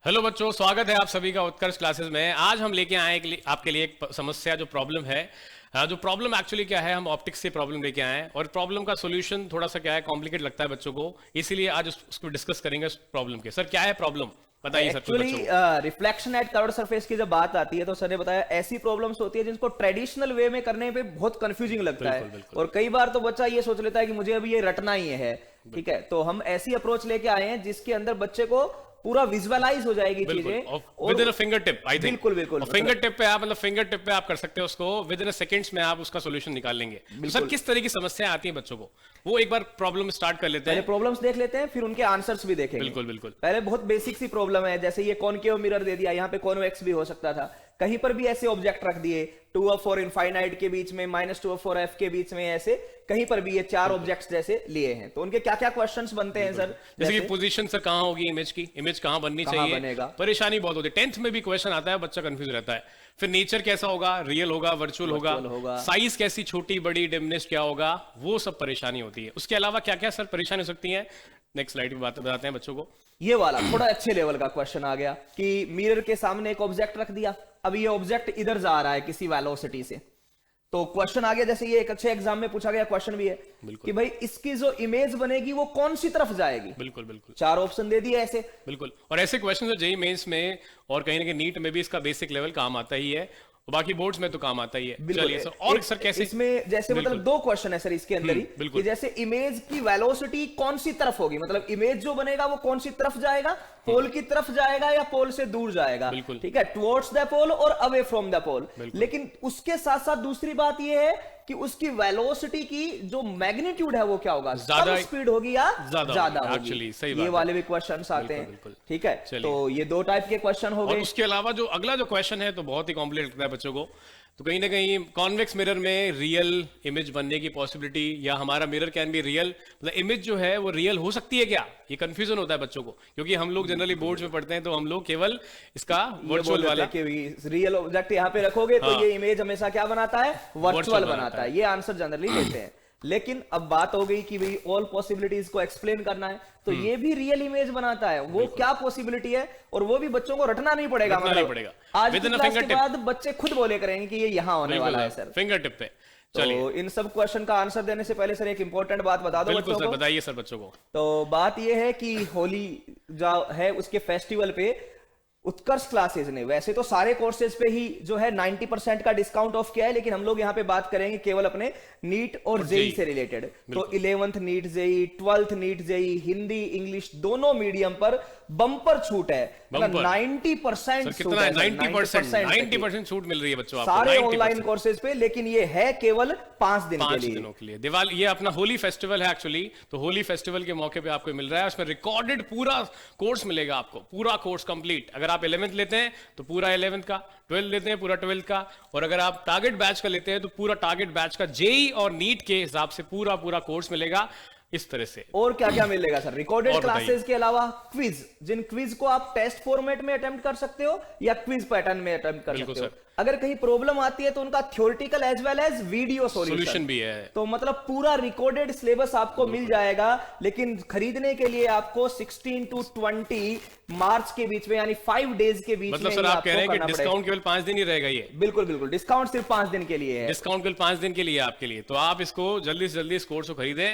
Hello बच्चों, स्वागत है आप सभी का उत्कर्ष क्लासेस में। आज हम लेके आए आपके लिए एक समस्या जो प्रॉब्लम है। जो प्रॉब्लम एक्चुअली क्या है, हम ऑप्टिक्स से प्रॉब्लम लेके आए हैं और प्रॉब्लम का सॉल्यूशन थोड़ा सा क्या है, कॉम्प्लिकेट लगता है बच्चों को, इसीलिए आज उसको डिस्कस करेंगे उस प्रॉब्लम के। सर क्या है प्रॉब्लम, बताइए सर कुछ बच्चों को। रिफ्लेक्शन एट कर्व्ड सरफेस की जब बात आती है तो सर ने बताया ऐसी प्रॉब्लम्स होती है जिनको ट्रेडिशनल वे में करने पे बहुत कंफ्यूजिंग लगता बिल्कुल, है बिल्कुल। और कई बार तो बच्चा ये सोच लेता है कि मुझे अभी ये रटना ही है। ठीक है, तो हम ऐसी अप्रोच लेके आए हैं जिसके अंदर बच्चे को पूरा विजुअलाइज हो जाएगी चीजें with in a finger tip, I think. बिल्कुल बिल्कुल फिंगर टिप पे आप फिंगर टिप पे आप कर सकते हो उसको, विद इन सेकंड्स में आप उसका सॉल्यूशन निकाल लेंगे। तो सर किस तरह की समस्या आती है बच्चों को, वो एक बार प्रॉब्लम स्टार्ट कर लेते पहले हैं। प्रॉब्लम्स देख लेते हैं, फिर उनके आंसर्स भी देखेंगे। बिल्कुल बिल्कुल। पहले बहुत बेसिक सी प्रॉब्लम है, जैसे ये कॉनकेव मिरर दे दिया, यहाँ पे कॉन्वेक्स भी हो सकता था, कहीं पर भी ऐसे ऑब्जेक्ट रख दिए 2f और इनफाइनाइट के बीच में, -2f और f के बीच में, ऐसे कहीं पर भी ये चार ऑब्जेक्ट्स जैसे लिए हैं, तो उनके क्या क्या क्वेश्चंस बनते हैं सर? जैसे कि पोजीशन सर कहाँ होगी इमेज की, इमेज कहाँ बननी चाहिए, बनेगा? परेशानी बहुत होती है। 10th में भी क्वेश्चन आता है, बच्चा कंफ्यूज रहता है। फिर नेचर कैसा होगा, रियल होगा, वर्चुअल होगा, साइज कैसी, छोटी बड़ी, डिमनेस क्या होगा, वो सब परेशानी होती है। उसके अलावा क्या क्या सर परेशानी हो सकती है, नेक्स्ट स्लाइड पे बात बताते हैं बच्चों को। ये वाला थोड़ा अच्छे लेवल का क्वेश्चन आ गया कि मिरर के सामने एक ऑब्जेक्ट रख दिया, अब ये ऑब्जेक्ट इधर जा रहा है किसी वेलोसिटी से, तो क्वेश्चन आ गया, जैसे ये एक अच्छे एग्जाम में पूछा गया क्वेश्चन भी है कि भाई इसकी जो इमेज बनेगी वो कौन सी तरफ जाएगी। बिल्कुल बिल्कुल, चार ऑप्शन दे दिए ऐसे। बिल्कुल, और ऐसे क्वेश्चन जो जेईई मेंस में और कहीं ना कहीं नीट में भी इसका बेसिक लेवल काम आता ही है, और बाकी बोर्ड्स में तो काम आता ही है। चलिए सर, और सर कैसे इसमें जैसे मतलब दो क्वेश्चन है सर इसके अंदर ही कि जैसे इमेज की वेलोसिटी कौन सी तरफ होगी, मतलब इमेज जो बनेगा वो कौन सी तरफ जाएगा, पोल की तरफ जाएगा या पोल से दूर जाएगा। ठीक है, टुवर्ड्स द पोल और अवे फ्रॉम द पोल। लेकिन उसके साथ साथ दूसरी बात ये है कि उसकी वेलोसिटी की जो मैग्नीट्यूड है वो क्या होगा, ज्यादा स्पीड होगी या ज्यादा होगी। सही बात, ये वाले भी क्वेश्चंस आते हैं। ठीक है, तो ये दो टाइप के क्वेश्चन हो गए। उसके अलावा जो अगला जो क्वेश्चन है तो बहुत ही कॉम्प्लिकेट लगता है बच्चों को, तो कहीं ना कहीं कॉन्वेक्स मिरर में रियल इमेज बनने की पॉसिबिलिटी, या हमारा मिरर कैन बी रियल, मतलब इमेज जो है वो रियल हो सकती है क्या, ये कंफ्यूजन होता है बच्चों को, क्योंकि हम लोग जनरली बोर्ड्स में पढ़ते हैं तो हम लोग केवल इसका वर्चुअल वाला रियल ऑब्जेक्ट यहाँ पे रखोगे तो ये इमेज हमेशा क्या बनाता है, वर्चुअल बनाता है, ये आंसर जनरली देते हैं। लेकिन अब बात हो गई कि भाई ऑल पॉसिबिलिटीज को एक्सप्लेन करना है, तो ये भी रियल इमेज बनाता है, वो क्या पॉसिबिलिटी है, और वो भी बच्चों को रटना नहीं पड़ेगा, मतलब आज की क्लास के बाद बच्चे खुद बोले करेंगे कि ये यहाँ होने वाला है सर, फिंगर टिप पे। तो इन सब क्वेश्चन का आंसर देने से पहले सर एक इंपॉर्टेंट बात बता दो बच्चों को। बताइए सर बच्चों को। तो बात ये है कि होली जो है उसके फेस्टिवल पे उत्कर्ष क्लासेस ने वैसे तो सारे कोर्सेज पे ही जो है 90% का डिस्काउंट ऑफ किया है, लेकिन हम लोग यहाँ पे बात करेंगे केवल अपने नीट और जेई से रिलेटेड। तो 11th NEET JEE, 12th NEET JEE, Hindi English दोनों मीडियम पर बम्पर छूट है, 90% छूट है, 90% छूट मिल रही है बच्चों आपको सारे ऑनलाइन कोर्सेज पे, लेकिन ये है केवल 5 दिनों के लिए। दिवाली, ये अपना होली फेस्टिवल है एक्चुअली, तो होली फेस्टिवल के मौके पे आपको मिल रहा है, उसमें रिकॉर्डेड पूरा कोर्स मिलेगा आपको, पूरा कोर्स कंप्लीट। अगर आप 11th लेते हैं तो पूरा 11th का, 12th लेते हैं पूरा 12th का, और अगर आप टारगेट बैच का लेते हैं तो पूरा टारगेट बैच का जेई और नीट के हिसाब से पूरा कोर्स मिलेगा इस तरह से। और क्या क्या मिलेगा सर, रिकॉर्डेड क्लासेस के अलावा क्विज, जिन क्विज को आप टेस्ट फॉर्मेट में अटेम्प्ट कर सकते हो या क्विज पैटर्न में अटेम्प्ट कर सकते हो। अगर कहीं प्रॉब्लम आती है तो उनका theoretical as well as video solution भी है, तो मतलब पूरा रिकॉर्डेड सिलेबस आपको मिल जाएगा। लेकिन खरीदने के लिए आपको 16 to 20 मार्च के बीच में, यानी 5 डेज के बीच मतलब सर आप कह रहे हैं कि डिस्काउंट केवल 5 दिन ही रहेगा ये? बिल्कुल बिल्कुल, डिस्काउंट सिर्फ 5 दिन के लिए है, डिस्काउंट केवल 5 दिन के लिए आपके लिए, तो आप इसको जल्दी से जल्दी इस कोर्स को खरीदें।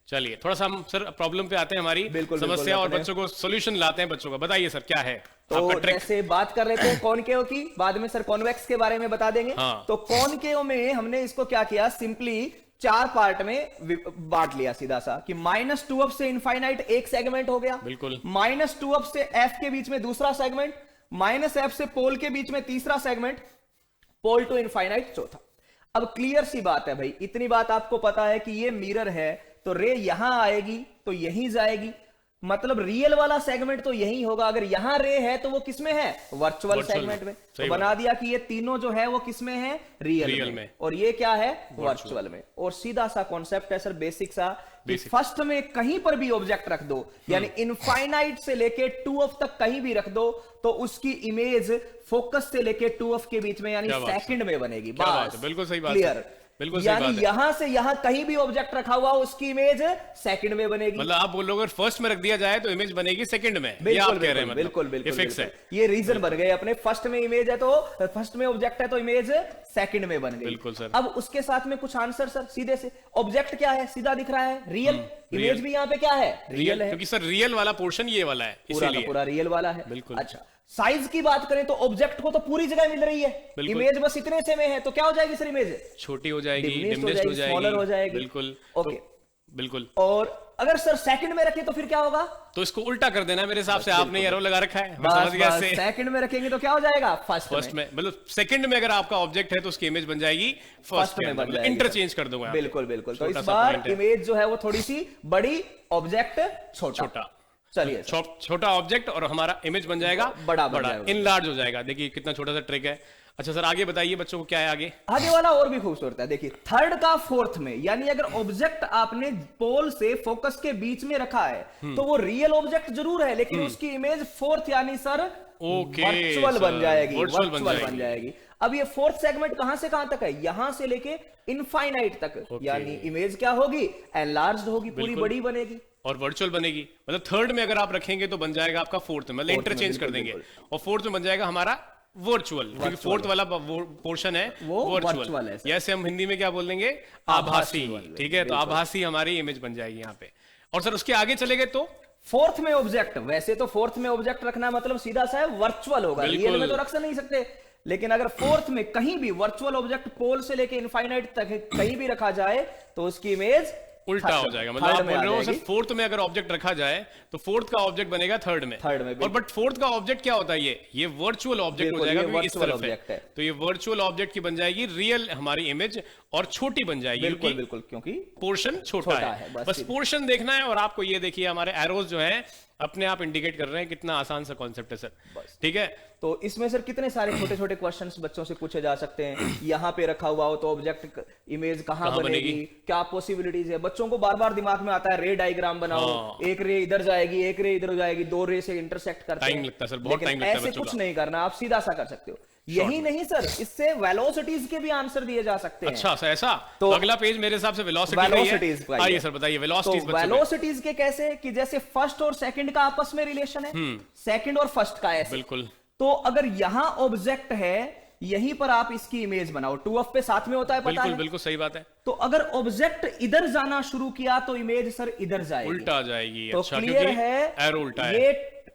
चलिए थोड़ा सा हम सर प्रॉब्लम पे आते हैं, हमारी समस्या, और बच्चों को सॉल्यूशन लाते हैं बच्चों का। बताइए सर क्या है। तो जैसे बात कर रहे थे कॉनकेव की, बाद में सर कॉन्वेक्स के बारे में बता देंगे। तो कॉनकेव में हमने इसको क्या किया, सिंपली 4 पार्ट में बांट लिया सीधा सा, कि -2f से इनफाइनाइट एक सेगमेंट हो गया, बिल्कुल, -2f से f के बीच में दूसरा सेगमेंट, -f से पोल के बीच में तीसरा सेगमेंट, पोल टू इनफाइनाइट चौथा। अब क्लियर सी बात है भाई, इतनी बात आपको पता है कि ये मिरर है तो रे यहां आएगी तो यहीं जाएगी, मतलब रियल वाला सेगमेंट तो यही होगा। अगर यहां रे है तो वो किसमें है, वर्चुअल सेगमेंट में। तो बना दिया कि ये तीनों जो है वो किसमें है, रियल में, और ये क्या है, वर्चुअल में। और सीधा सा कॉन्सेप्ट है सर, बेसिक सा, कि फर्स्ट में कहीं पर भी ऑब्जेक्ट रख दो, यानी इनफाइनाइट से लेके 2f तक कहीं भी रख दो, तो उसकी इमेज फोकस से लेके 2f के बीच में यानी सेकंड में बनेगी। बस बिल्कुल सही बात, क्लियर। बिल्कुल सही यानी बात है। यहां से यहां कहीं भी ऑब्जेक्ट रखा हुआ उसकी इमेज सेकंड में बनेगी। मतलब आप बोलोगे अगर फर्स्ट में रख दिया जाए तो इमेज बनेगी सेकंड में, ये बिल्कुल आप कह रहे हैं, मतलब बिल्कुल बिल्कुल ये फिक्स है। बिल्कुल। ये रीजन बन गए अपने, फर्स्ट में इमेज है तो फर्स्ट में ऑब्जेक्ट है तो इमेज सेकंड में बन गई। बिल्कुल सर। अब उसके साथ में कुछ आंसर सर सीधे से, ऑब्जेक्ट क्या है सीधा दिख रहा है, रियल। इमेज भी यहाँ पे क्या है, रियल है, क्योंकि सर रियल वाला पोर्शन ये वाला है, पूरा का इसीलिए। पूरा रियल वाला है। बिल्कुल। अच्छा, साइज की बात करें तो ऑब्जेक्ट को तो पूरी जगह मिल रही है, बिल्कुल। इमेज बस इतने से में है, तो क्या हो जाएगी सर इमेज, छोटी हो जाएगी, Diminished डिमिनिश्ड हो जाएगी, smaller हो जाएगी। बिल्कुल। ओके। बिल्कुल। और अगर सर सेकंड में रखें तो फिर क्या होगा, तो इसको उल्टा कर देना मेरे हिसाब से, आपने एरो लगा रखा है, मैं बस समझ गया बस इससे। सेकंड में रखेंगे तो क्या हो जाएगा, फर्स्ट में, मतलब सेकंड में अगर आपका ऑब्जेक्ट है तो उसकी इमेज बन जाएगी फर्स्ट में, बन जाएगी। इंटरचेंज कर दूंगा। बिल्कुल बिल्कुल। तो छोटा इस सा बार point है। इमेज जो है वो थोड़ी सी बड़ी, ऑब्जेक्ट छोटा। चलिए सर। छोटा ऑब्जेक्ट और हमारा इमेज बन जाएगा बड़ा बन जाएगा। इनलार्ज हो जाएगा। देखिए कितना छोटा सा ट्रिक है। अच्छा सर आगे बताइए बच्चों को क्या है आगे। आगे वाला और भी खूबसूरत है, देखिए थर्ड का फोर्थ में, यानी अगर ऑब्जेक्ट आपने पोल से फोकस के बीच में रखा है तो वो रियल ऑब्जेक्ट जरूर है, लेकिन उसकी इमेज फोर्थ यानी सर ओके, वर्चुअल बन जाएगी, वर्चुअल वर्चुअल बन जाएगी। अब ये फोर्थ सेगमेंट कहां से कहां तक है, यहां से लेके इनफाइनाइट तक, यानी इमेज क्या होगी, एनलार्ज्ड होगी, पूरी बड़ी बनेगी और वर्चुअल बनेगी। मतलब थर्ड में अगर आप रखेंगे तो बन जाएगा आपका फोर्थ में, मतलब इंटरचेंज कर देंगे, और फोर्थ में बन जाएगा हमारा वर्चुअल, क्योंकि फोर्थ वाला पोर्शन है वो वर्चुअल है। जैसे हम हिंदी में क्या बोल देंगे, आभासी। ठीक है, तो आभासी हमारी इमेज बन जाएगी यहाँ पे। और सर उसके आगे चले गए तो फोर्थ में ऑब्जेक्ट, वैसे तो फोर्थ में ऑब्जेक्ट रखना मतलब सीधा सा है वर्चुअल होगा, रियल में तो रख नहीं सकते, लेकिन अगर फोर्थ में कहीं भी वर्चुअल ऑब्जेक्ट पोल से लेके इनफाइनाइट तक कहीं भी रखा जाए तो उसकी इमेज उल्टा हो जाएगा। मतलब आप बोल रहे हो सर फोर्थ में अगर ऑब्जेक्ट रखा जाए तो फोर्थ का ऑब्जेक्ट बनेगा थर्ड में। और बट फोर्थ का ऑब्जेक्ट क्या होता है, ये वर्चुअल ऑब्जेक्ट हो जाएगा, क्योंकि इस तरफ है। तो ये वर्चुअल ऑब्जेक्ट की बन जाएगी रियल हमारी इमेज, और छोटी बन जाएगी। बिल्कुल बिल्कुल, क्योंकि पोर्शन छोटा है। बस पोर्शन देखना है। और आपको ये देखिए हमारे एरोज जो है अपने आप इंडिकेट कर रहे हैं, कितना आसान सा कॉन्सेप्ट है सर। ठीक है, तो इसमें सर कितने सारे छोटे छोटे क्वेश्चंस बच्चों से पूछे जा सकते हैं। यहाँ पे रखा हुआ हो तो ऑब्जेक्ट इमेज कहाँ बनेगी, क्या पॉसिबिलिटीज है, बच्चों को बार बार दिमाग में आता है रे डायग्राम बनाओ, एक रे इधर जाएगी, एक रे इधर जाएगी, दो रे से इंटरसेक्ट करते हैं। टाइम लगता है सर, बहुत टाइम लगता है। ऐसे कुछ नहीं करना, आप सीधा सा कर सकते हो। यही नहीं सर, इससे वेलोसिटीज के भी आंसर दिए जा सकते हैं। अच्छा सर, ऐसा तो अगला पेज मेरे हिसाब से वेलोसिटीज। आइए सर बताइए वेलोसिटीज। वेलोसिटीज के कैसे, कि जैसे फर्स्ट और सेकंड का आपस में रिलेशन है, सेकंड और फर्स्ट का ऐसे। बिल्कुल। तो अगर यहां ऑब्जेक्ट है, यहीं पर आप इसकी इमेज बनाओ, 2f पे साथ में होता है, पता है? बिल्कुल सही बात है। तो अगर ऑब्जेक्ट इधर जाना शुरू किया तो इमेज सर इधर जाएगी, उल्टा जाएगी। तो अच्छा, क्लियर है, एरो उल्टा है। ये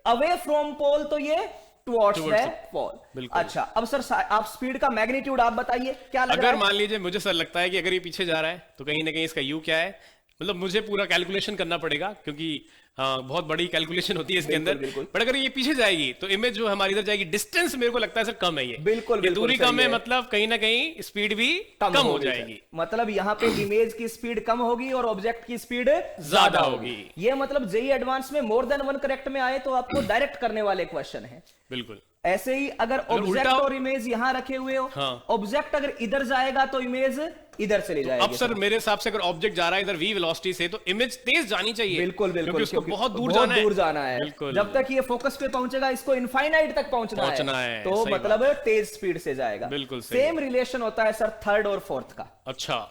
अवे फ्रॉम पोल तो ये टुवर्ड्स है पोल। अच्छा, अब सर आप स्पीड का मैग्नीट्यूड आप बताइए क्या लग रहा है? अगर मान लीजिए मुझे सर लगता है कि अगर ये पीछे जा रहा है तो कहीं ना कहीं इसका यू क्या है, मतलब मुझे पूरा कैलकुलेशन करना पड़ेगा, क्योंकि बहुत बड़ी कैलकुलेशन होती है इसके अंदर। बट अगर ये पीछे जाएगी तो इमेज जो हमारी इधर जाएगी, डिस्टेंस मेरे को लगता है सर कम है, ये बिल्कुल दूरी कम है, मतलब कहीं ना कहीं स्पीड भी कम हो जाएगी। मतलब यहाँ पे इमेज की स्पीड कम होगी और ऑब्जेक्ट की स्पीड ज्यादा होगी। ये मतलब जेईई एडवांस में मोर देन वन करेक्ट में आए तो आपको डायरेक्ट करने वाले क्वेश्चन है। बिल्कुल ऐसे ही अगर ऑब्जेक्ट और इमेज यहां रखे हुए हो, ऑब्जेक्ट अगर इधर जाएगा तो इमेज इधर चली जाएगी। अब सर मेरे हिसाब से अगर ऑब्जेक्ट जा रहा है इधर v वेलोसिटी से तो इमेज तेज जानी चाहिए। बिल्कुल बिल्कुल, उसको बहुत दूर जाना है। जब तक ये फोकस पे पहुंचेगा, इसको इनफाइनाइट तक पहुंचना है, तो मतलब तेज स्पीड से जाएगा। बिल्कुल सेम रिलेशन होता है सर थर्ड और फोर्थ का। अच्छा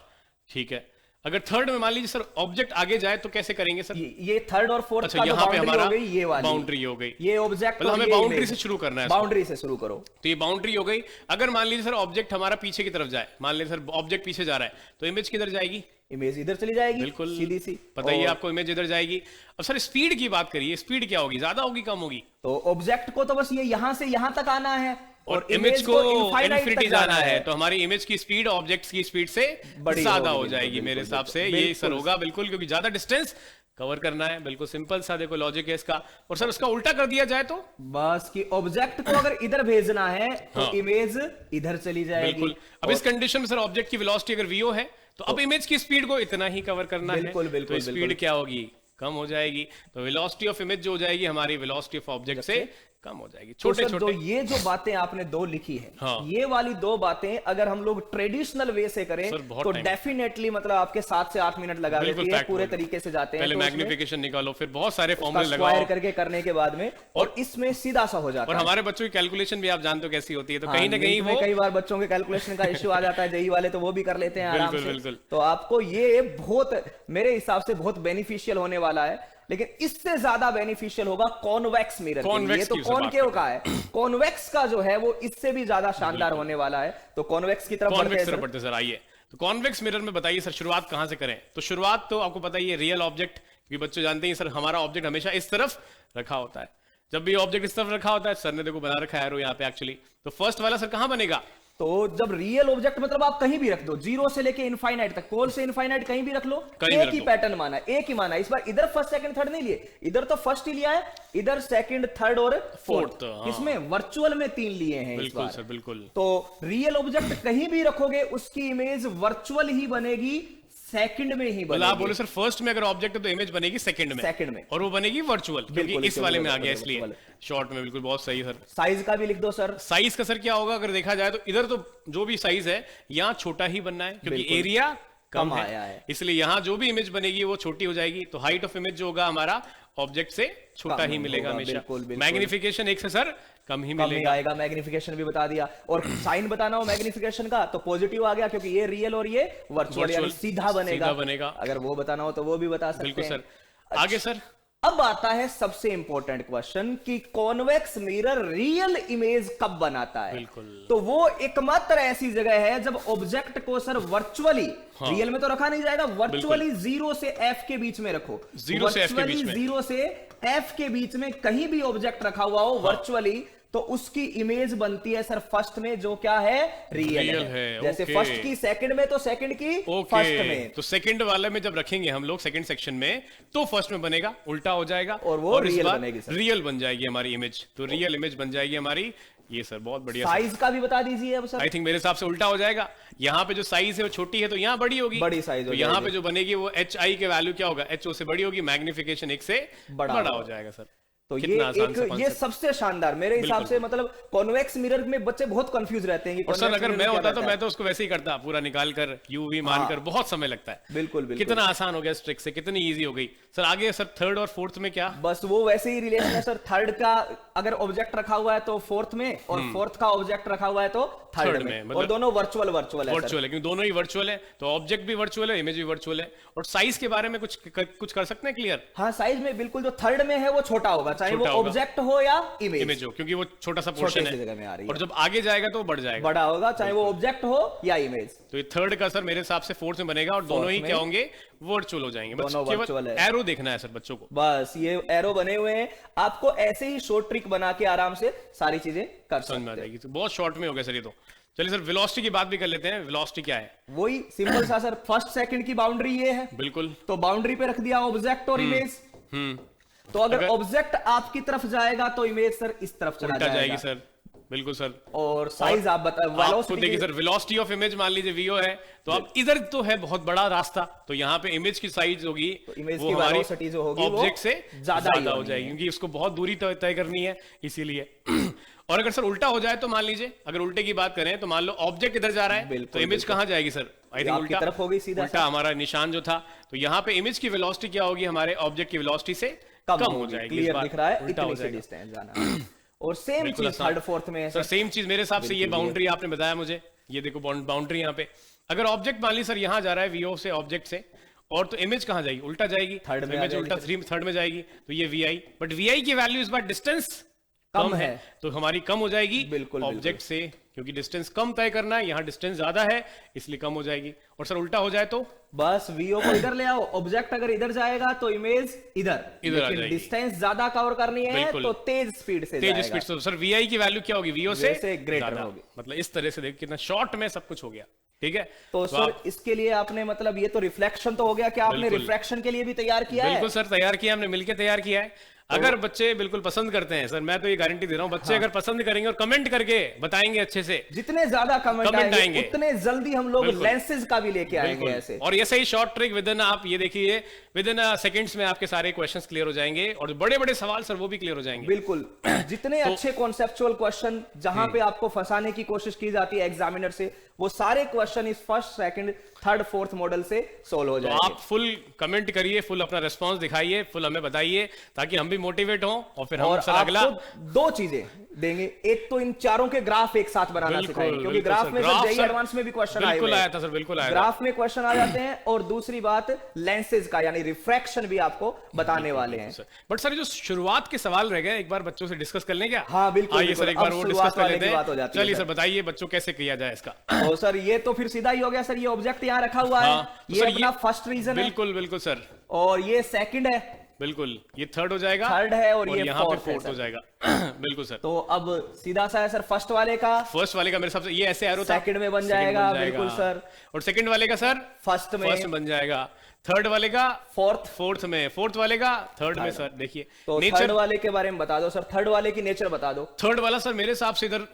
ठीक है, अगर थर्ड में मान लीजिए सर ऑब्जेक्ट आगे जाए तो कैसे करेंगे सर? ये थर्ड और फोर्थ का यहाँ पे हमारा हो गई, ये वाली बाउंड्री हो गई। ये ऑब्जेक्ट मतलब हमें बाउंड्री से शुरू करना है, बाउंड्री से शुरू करो। तो ये बाउंड्री हो गई। अगर मान लीजिए सर ऑब्जेक्ट हमारा पीछे की तरफ जाए, मान लीजिए सर ऑब्जेक्ट पीछे जा रहा है तो इमेज किधर जाएगी? इमेज इधर चली जाएगी। बिल्कुल सीधी सी, पता ही आपको इमेज इधर जाएगी। अब सर स्पीड की बात करिए, स्पीड क्या होगी, ज्यादा होगी कम होगी? तो ऑब्जेक्ट को तो बस ये यहां से यहां तक आना है और इमेज को इन्फिनिटी जाना है, तो हमारी इमेज की स्पीड ऑब्जेक्ट की स्पीड से ज्यादा हो जाएगी मेरे हिसाब से। ये सर होगा बिल्कुल, क्योंकि ज्यादा डिस्टेंस कवर करना है। बिल्कुल सिंपल सा देखो लॉजिक है इसका। और सर उसका उल्टा कर दिया जाए तो बस कि ऑब्जेक्ट को अगर इधर भेजना है तो इमेज इधर चली जाएगी। बिल्कुल। अब इस कंडीशन में सर ऑब्जेक्ट की वेलोसिटी अगर vo है तो अब इमेज की स्पीड को इतना ही कवर करना है, तो स्पीड क्या होगी, कम हो जाएगी। तो वेलोसिटी ऑफ इमेज जो हो जाएगी हमारी वेलोसिटी ऑफ ऑब्जेक्ट से कम हो जाएगी। तो छोटे सर, छोटे ये जो बातें आपने दो लिखी है, हाँ। ये वाली दो बातें अगर हम लोग ट्रेडिशनल वे से करें सर, बहुत तो time। डेफिनेटली मतलब आपके 7 से 8 मिनट लगा बिल्कुल देती है, fact पूरे बोल। तरीके से जाते हैं। पहले तो उसमें मैग्निफिकेशन निकालो, फिर बहुत सारे उसका फॉर्मूले स्क्वायर लगाओ, करके करने के बाद में, और इसमें सीधा सा हो जाता और है। हमारे बच्चों की कैलकुलेशन भी आप जानते हो कैसी होती है, तो हाँ, कहीं ना कहीं नीट में वो कई बार बच्चों के कैलकुलेशन का इश्यू आ जाता है, जेई वाले तो वो भी कर लेते हैं आराम बिल्कुल, से। बिल्कुल। तो आपको ये बहुत, मेरे हिसाब से बहुत बेनिफिशियल होने वाला है, लेकिन इससे ज्यादा बेनिफिशियल होगा कॉन्वेक्स मिरर के लिए। ये Convex तो की उससे बात कॉनकेव का है, कॉन्वेक्स का जो है वो इससे भी ज्यादा शानदार होने वाला है। तो कॉन्वेक्स की तरफ बढ़ते कॉन्वेक्स हैं तरफ सर। बढ़ते सर, आइए। तो कॉन्वेक्स मिरर में बताइए सर, शुरुआत कहां से करें? तो शुरुआत तो आपको पता ही है, रियल ऑब्जेक्ट, क्योंकि बच्चे जानते हैं सर हमारा ऑब्जेक्ट हमेशा इस तरफ रखा होता है। जब भी ऑब्जेक्ट इस तरफ रखा होता है, सर ने देखो बना रखा है एरो यहाँ पे एक्चुअली, तो फर्स्ट वाला सर कहां बनेगा? तो जब रियल ऑब्जेक्ट मतलब आप कहीं भी रख दो, जीरो से लेके इनफाइनाइट तक, पोल से इनफाइनाइट कहीं भी रख लो, कहीं भी एक रख ही लो। पैटर्न माना, एक ही माना। इस बार इधर फर्स्ट सेकंड थर्ड नहीं लिए, इधर तो फर्स्ट ही लिया है, इधर सेकंड थर्ड और फोर्थ। हाँ। इसमें वर्चुअल में 3 लिए हैं इस बिल्कुल बार। सर, बिल्कुल। तो रियल ऑब्जेक्ट कहीं भी रखोगे उसकी इमेज वर्चुअल ही बनेगी, सेकंड में ही मतलब आप बोले बनेगी। सर फर्स्ट में अगर ऑब्जेक्ट है तो इमेज बनेगी सेकंड में, और वो बनेगी वर्चुअल, क्योंकि बिल्कुल, इस वाले में आ गया, बिल्कुल, इसलिए बिल्कुल। शॉर्ट में। बिल्कुल, बहुत सही सर। साइज का भी लिख दो सर। साइज का सर क्या होगा? अगर देखा जाए तो इधर तो जो भी साइज है यहाँ छोटा ही बनना है, क्योंकि बिल्कुल। एरिया कम आया है। इसलिए यहाँ जो भी इमेज बनेगी वो छोटी हो जाएगी। तो हाइट ऑफ इमेज जो होगा हमारा ऑब्जेक्ट से छोटा कम ही मिलेगा होगा, हमेशा। बिल्कुल, बिल्कुल। मैग्निफिकेशन एक से सर कम ही कम ही मिलेगा। आएगा, मैग्निफिकेशन भी बता दिया। और साइन बताना हो मैग्निफिकेशन का तो पॉजिटिव आ गया, क्योंकि ये रियल और ये वर्चुअल, यानी सीधा बनेगा। अगर वो बताना हो तो वो भी बता सकते बिल्कुल हैं। सर। आगे सर, अब आता है सबसे इंपॉर्टेंट क्वेश्चन कि कॉन्वेक्स मिरर रियल इमेज कब बनाता है। बिल्कुल। तो वो एकमात्र ऐसी जगह है जब ऑब्जेक्ट को सर वर्चुअली, रियल में तो रखा नहीं जाएगा, वर्चुअली 0 से F के बीच में रखो। 0 से F के बीच में। 0 से F के बीच में कहीं भी ऑब्जेक्ट रखा हुआ हो वर्चुअली, तो उसकी इमेज बनती है सर फर्स्ट में, जो क्या है, रियल है। जैसे ओके। फर्स्ट की सेकंड में तो सेकंड की फर्स्ट में। तो सेकंड वाले में जब रखेंगे हम लोग सेकंड सेक्शन में, तो फर्स्ट में बनेगा, उल्टा हो जाएगा, और वो इस रियल बार बनेगी सर। रियल बन जाएगी हमारी इमेज। तो रियल इमेज बन जाएगी हमारी। ये सर बहुत बढ़िया। साइज का भी बता दीजिए अब सर। आई थिंक मेरे हिसाब से उल्टा हो जाएगा। यहाँ पे जो साइज है वो छोटी है, तो यहाँ बड़ी होगी, बड़ी साइज हो तो यहाँ जाएगी। पे जो बनेगी वो HI के वैल्यू क्या होगा, HO से बड़ी होगी, मैग्निफिकेशन 1 से बड़ा बड़ा हो होगा। जाएगा सर। तो ये कितना आसान सा एक, ये concept। सबसे शानदार मेरे हिसाब से, मतलब कॉन्वेक्स मिरर में बच्चे बहुत कंफ्यूज रहते हैं कि और सर convex अगर mirror मैं क्या होता तो रहता मैं है। तो उसको वैसे ही करता, पूरा निकाल कर UV मानकर। बहुत समय लगता है। बिल्कुल, बिल्कुल। कितना आसान हो गया इस ट्रिक से, कितनी इजी हो गई सर। आगे सर थर्ड और फोर्थ में क्या? बस वो वैसे ही रिलेशन है सर। थर्ड का अगर ऑब्जेक्ट रखा हुआ है तो फोर्थ में, और फोर्थ का ऑब्जेक्ट रखा हुआ है तो थर्ड में। मतलब और दोनों वर्चुअल है सर। वर्चुअल है, क्योंकि दोनों ही वर्चुअल है, तो ऑब्जेक्ट भी वर्चुअल है, इमेज भी वर्चुअल है। और साइज के बारे में कुछ कर सकते हैं क्लियर? हाँ, साइज में बिल्कुल जो थर्ड में है वो छोटा होगा, चाहे वो छोटा होगा। ऑब्जेक्ट हो या इमेज हो, क्योंकि वो छोटा सा पोर्शन छोटी सी जगह में आ रही है। है। और जब आगे जाएगा तो वो बढ़ जाएगा, बड़ा होगा, चाहे वो ऑब्जेक्ट हो या इमेज। तो ये थर्ड का सर मेरे हिसाब से फोर्थ में बनेगा, और दोनों ही में क्या होंगे, वर्चुअल हो जाएंगे। बस दोनों केवल virtual है। एरो देखना है सर बच्चों को। बस ये एरो बने हुए हैं, आपको ऐसे ही शॉर्ट ट्रिक बना के आराम से सारी चीजें कर समझ में आ सकते हैं। जाएगी। तो बहुत शॉर्ट में हो गया सर ये तो। चलिए सर वेलोसिटी की बात भी कर लेते हैं। वेलोसिटी क्या है? वही सिंपल सा सर, फर्स्ट सेकंड की बाउंड्री ये है, बिल्कुल। तो बाउंड्री पे रख दिया ऑब्जेक्ट और इमेज। तो अगर ऑब्जेक्ट आपकी तरफ जाएगा तो इमेज सर इस तरफ चला उल्टा जाएगी जाएगा। सर। बिल्कुल सर। और साइज आप बताओ, आप खुद वेलोसिटी देखिए सर, वेलोसिटी ऑफ इमेज मान लीजिए VO है, तो अब इधर तो है बहुत बड़ा रास्ता, तो यहाँ पे इमेज की साइज होगी, तो इमेज वो की हमारी वेलोसिटी जो होगी वो ऑब्जेक्ट से ज्यादा ही हो होनी जाएगी, है। क्योंकि उसको बहुत दूरी तय करनी है, इसीलिए। और अगर सर उल्टा हो जाए तो मान लीजिए, अगर उल्टे की बात करें तो मान लो ऑब्जेक्ट इधर जा रहा है, बिल्कुल, तो इमेज कहाँ जाएगी सर? आई थिंक आपकी उल्टा तरफ होगी सीधा उल्टा हमारा निशान जो था, तो यहाँ पे इमेज की वेलोसिटी क्या होगी, हमारे ऑब्जेक्ट की वेलोसिटी से कम हो जाएगी। इस क्लियर बार दिख रहा है, उल्टा हो इतनी सी जाएगा। डिस्टेंस जाना है। और सेम बिल्कुल चीज आसान। थर्ड फोर्थ में है सर सर। सेम चीज मेरे हिसाब से ये बिल्कुल बाउंड्री आपने बताया मुझे, ये देखो बाउंड्री यहाँ पे। अगर ऑब्जेक्ट मान ली सर यहाँ जा रहा है VO से ऑब्जेक्ट से, और तो इमेज कहाँ जाएगी? उल्टा जाएगी। थर्ड में आ इमेज जाएगी उल्टा थर्ड में जाएगी, तो ये VI। बट VI की वैल्यू इस बार डिस्टेंस कम है, तो हमारी कम हो जाएगी बिल्कुल, ऑब्जेक्ट से, क्योंकि डिस्टेंस कम तय करना है, यहाँ डिस्टेंस ज्यादा है इसलिए कम हो जाएगी। और सर उल्टा हो जाए तो बस VO को इधर ले आओ, ऑब्जेक्ट अगर इधर जाएगा तो इमेज इधर आ जाएगी। डिस्टेंस ज्यादा कवर करनी है बिल्कुल। तो तेज स्पीड से तेज जाएगा। स्पीड से। सर VI की वैल्यू क्या होगी? VO से greater ज्यादा। होगी। मतलब इस तरह से देखिए कितना शॉर्ट में सब कुछ हो गया। ठीक है, तो सर इसके लिए आपने, मतलब ये तो रिफ्लेक्शन तो हो गया, क्या आपने बिल्कुल। रिफ्रैक्शन के लिए भी तैयार किया है? बिल्कुल सर, तैयार किया हमने, मिलकर तैयार किया है। अगर बच्चे बिल्कुल पसंद करते हैं सर, मैं तो ये गारंटी दे रहा हूँ, बच्चे अगर पसंद करेंगे और कमेंट करके बताएंगे अच्छे से, जितने ज्यादा कमेंट आएंगे आएंगे उतने जल्दी हम लोग लेंसेज का भी लेके आएंगे ऐसे। और ये सही शॉर्ट ट्रिक विद इन, आप ये देखिए विद इन सेकंड्स में आपके सारे क्वेश्चंस क्लियर हो जाएंगे और बड़े बड़े सवाल सर वो भी क्लियर हो जाएंगे। बिल्कुल जितने अच्छे कॉन्सेप्चुअल क्वेश्चन जहां पे आपको फंसाने की कोशिश की जाती है एग्जामिनर से, वो सारे क्वेश्चन इस first second third fourth model से सोल्व हो जाएंगे। आप फुल कमेंट करिए, फुल अपना रिस्पांस दिखाइए, फुल हमें बताइए ताकि हम भी मोटिवेट हों और फिर हम सर अगला दो चीजें देंगे। एक तो इन चारों के ग्राफ एक साथ बनाना सिखाएंगे, क्योंकि ग्राफ में सर जेईई एडवांस में भी क्वेश्चन आए हुए आया था सर, बिल्कुल आया, ग्राफ में क्वेश्चन आ जाते हैं। और दूसरी बात लेंसेज का यानी रिफ्रैक्शन भी आपको बताने वाले हैं। बट सर जो शुरुआत के सवाल रह गए एक बार बच्चों से डिस्कस कर लें क्या? हाँ बिल्कुल, आइए सर एक बार वो डिस्कस कर लेते हैं। चलिए सर बताइए बच्चों कैसे किया जाए इसका। तो सर ये तो फिर सीधा ही हो गया सर, ये ऑब्जेक्ट यहाँ रखा हुआ है, ये अपना फर्स्ट रीजन है। बिल्कुल बिल्कुल सर। और ये सेकंड है, बिल्कुल ये थर्ड हो जाएगा, थर्ड है, और ये यहाँ पे फोर्थ हो जाएगा। बिल्कुल सर। तो अब सीधा सा है सर फर्स्ट वाले का मेरे हिसाब से ये ऐसे एरो था, सेकंड में बन जाएगा। बिल्कुल सर। और सेकंड वाले का सर फर्स्ट में बन जाएगा, थर्ड वाले का फोर्थ में, फोर्थ वाले का थर्ड में सर। देखिए तो थर्ड वाले के बारे में बता दो सर, थर्ड वाले की नेचर बता दो। थर्ड वाला सर मेरे हिसाब से इधर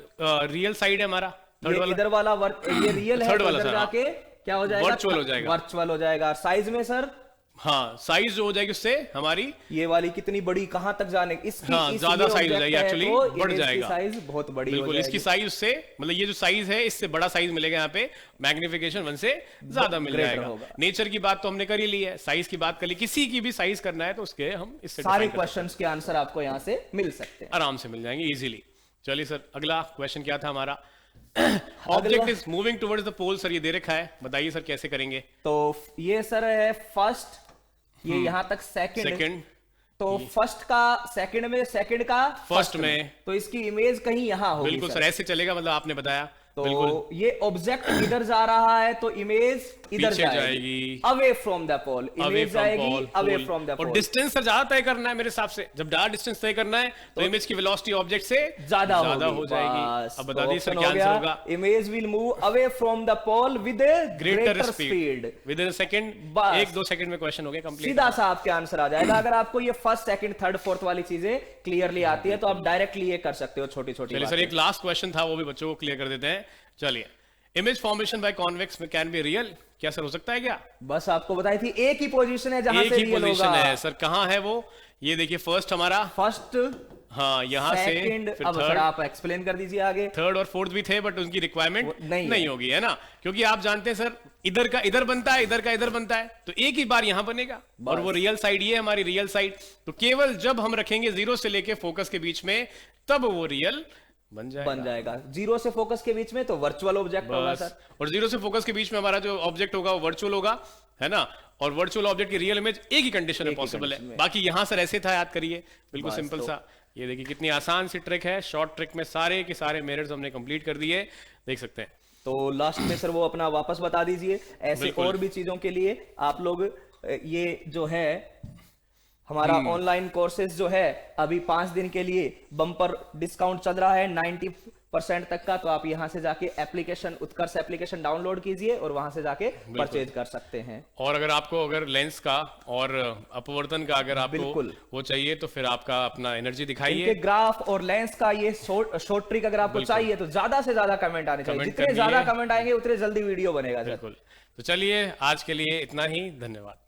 रियल साइड है हमारा, इधर वाला ये रियल है, इधर जाके क्या हो जाएगा, वर्चुअल हो जाएगा। साइज में सर, हाँ साइज जो हो जाएगी उससे हमारी ये वाली कितनी बड़ी कहां तक जाने, इसकी ज्यादा साइज हो जाएगी, एक्चुअली बढ़ जाएगा, साइज बहुत बड़ी हो जाएगी। इसकी साइज उससे मतलब ये जो साइज है इससे बड़ा साइज मिलेगा, यहाँ पे मैग्निफिकेशन 1 से ज्यादा मिल जाएगा। नेचर की बात तो हमने कर ही ली है, साइज की बात कर ली, किसी की भी साइज करना है तो उसके हम इससे सारे क्वेश्चंस के आंसर आपको यहाँ से मिल सकते हैं, आराम से मिल जाएंगे इजीली। चलिए सर अगला क्वेश्चन क्या था हमारा? Object is moving towards the pole, sir ये दे रखा है, बताइए सर कैसे करेंगे? तो ये सर है फर्स्ट, ये यहां तक सेकंड, तो फर्स्ट का सेकंड में, सेकंड का फर्स्ट में, तो इसकी इमेज कहीं यहां होगी। बिल्कुल सर ऐसे चलेगा, मतलब आपने बताया। तो ये ऑब्जेक्ट इधर जा रहा है तो इमेज इधर जाएगी, away from the pole, image जाएगी अवे फ्रॉम द पोल। और डिस्टेंस सर ज्यादा तय करना है मेरे हिसाब से, जब ज्यादा डिस्टेंस तय करना है तो इमेज की वेलोसिटी ऑब्जेक्ट से ज्यादा हो जाएगी। अब बता दीजिए सर क्या आंसर होगा? Image will move away from the pole with greater speed within second, 1-2 second में क्वेश्चन हो गया कंप्लीट, सीधा सा आपके आंसर आ जाएगा। अगर आपको ये फर्स्ट सेकंड थर्ड फोर्थ वाली चीजें क्लियरली आती है तो आप डायरेक्टली ये कर सकते हो, छोटी छोटी। चलिए सर एक लास्ट क्वेश्चन था, वो भी बच्चों को क्लियर कर देते हैं। चलिए, इमेज फॉर्मेशन बाय कॉन्वेक्स में कैन बी रियल, क्या सर हो सकता है क्या? बस आपको बताई थी, एक ही पोजीशन है जहां से रियल होगा। है सर, कहां है वो? ये देखिए फर्स्ट हमारा, फर्स्ट, हाँ यहाँ से फिर अब सर आप एक्सप्लेन कर दीजिए आगे। थर्ड और फोर्थ भी थे बट उनकी रिक्वायरमेंट नहीं होगी, है ना, क्योंकि आप जानते हैं सर इधर का इधर बनता है, इधर का इधर बनता है, तो एक ही बार यहां बनेगा और वो रियल साइड, ये हमारी रियल साइड। तो केवल जब हम रखेंगे 0 से लेके फोकस के बीच में तब वो रियल बन जाएगा। 0 से फोकस के बीच में तो वर्चुअल ऑब्जेक्ट होगा सर, और 0 से फोकस के बीच में हमारा जो ऑब्जेक्ट होगा वो वर्चुअल होगा, है ना। और वर्चुअल ऑब्जेक्ट की रियल इमेज एक ही कंडीशन में पॉसिबल है। बाकी यहां सर ऐसे था, याद करिए, बिल्कुल सिंपल सा। ये देखिए कितनी आसान सी ट्रिक है, शॉर्ट ट्रिक में सारे के सारे मेरिट्स हमने कंप्लीट कर दिए, देख सकते हैं। तो लास्ट में सर वो अपना वापस बता दीजिए। ऐसे और भी चीजों के लिए आप लोग ये जो है हमारा ऑनलाइन कोर्सेज जो है अभी 5 दिन के लिए बम्पर डिस्काउंट चल रहा है 90% तक का, तो आप यहां से जाके एप्लीकेशन, उत्कर्ष एप्लीकेशन डाउनलोड कीजिए और वहां से जाके परचेज कर सकते हैं। और अगर लेंस का और अपवर्तन का अगर आपको वो चाहिए तो फिर आपका अपना एनर्जी दिखाइए। ग्राफ और लेंस का ये शॉर्ट ट्रिक अगर आपको चाहिए तो ज्यादा से ज्यादा कमेंट आने चाहिए, जितने ज्यादा कमेंट आएंगे उतने जल्दी वीडियो बनेगा। बिल्कुल। तो चलिए आज के लिए इतना ही, धन्यवाद।